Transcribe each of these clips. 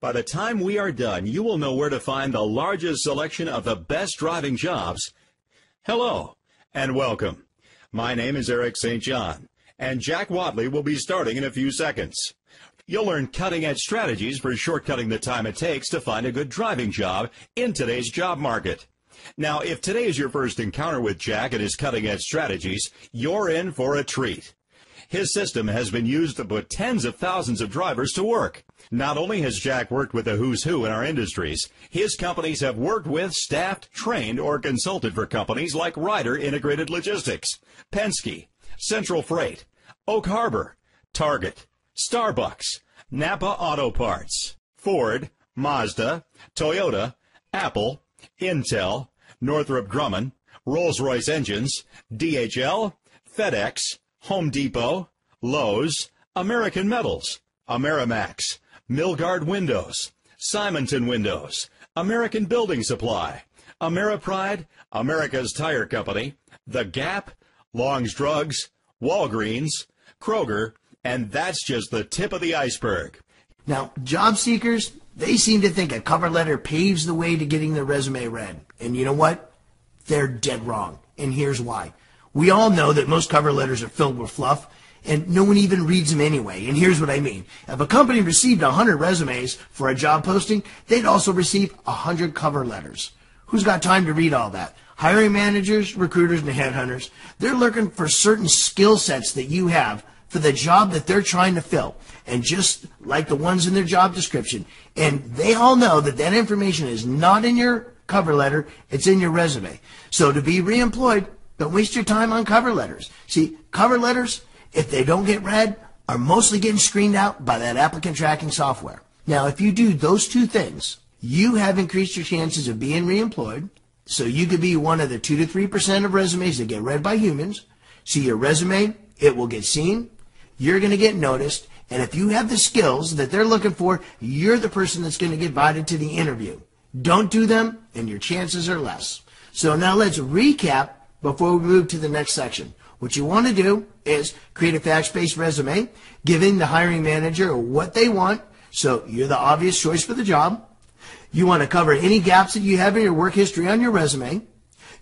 By the time we are done, you will know where to find the largest selection of the best driving jobs. Hello, and welcome. My name is Eric St. John, and Jack Wadley will be starting in a few seconds. You'll learn cutting-edge strategies for shortcutting the time it takes to find a good driving job in today's job market. Now, if today is your first encounter with Jack and his cutting-edge strategies, you're in for a treat. His system has been used to put tens of thousands of drivers to work. Not only has Jack worked with the who's who in our industries, his companies have worked with, staffed, trained, or consulted for companies like Ryder Integrated Logistics, Penske, Central Freight, Oak Harbor, Target, Starbucks, Napa Auto Parts, Ford, Mazda, Toyota, Apple, Intel, Northrop Grumman, Rolls-Royce Engines, DHL, FedEx, Home Depot, Lowe's, American Metals, Amerimax, Milgard Windows, Simonton Windows, American Building Supply, Ameripride, America's Tire Company, The Gap, Long's Drugs, Walgreens, Kroger, and that's just the tip of the iceberg. Now, job seekers, they seem to think a cover letter paves the way to getting their resume read. And you know what? They're dead wrong. And here's why. We all know that most cover letters are filled with fluff, and no one even reads them anyway. And here's what I mean. If a company received 100 resumes for a job posting, they'd also receive 100 cover letters. Who's got time to read all that? Hiring managers, recruiters, and headhunters, they're looking for certain skill sets that you have for the job that they're trying to fill, and just like the ones in their job description. And they all know that that information is not in your cover letter, it's in your resume. So to be reemployed, don't waste your time on cover letters. See, cover letters, if they don't get read, are mostly getting screened out by that applicant tracking software. Now, if you do those two things, you have increased your chances of being reemployed, so you could be one of the 2 to 3% of resumes that get read by humans. See, your resume, it will get seen, you're going to get noticed, and if you have the skills that they're looking for, you're the person that's going to get invited to the interview. Don't do them, and your chances are less. So now let's recap before we move to the next section. What you want to do is create a facts-based resume, giving the hiring manager what they want, so you're the obvious choice for the job. You want to cover any gaps that you have in your work history on your resume.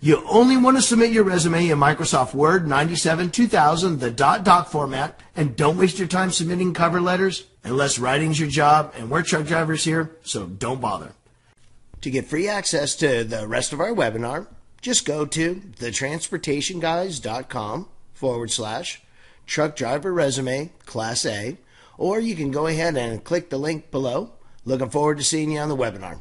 You only want to submit your resume in Microsoft Word 97 2000, the .doc format, and don't waste your time submitting cover letters unless writing's your job, and we're truck drivers here, so don't bother. To get free access to the rest of our webinar, just go to thetransportationguys.com/truck driver resume class A, or you can go ahead and click the link below. Looking forward to seeing you on the webinar.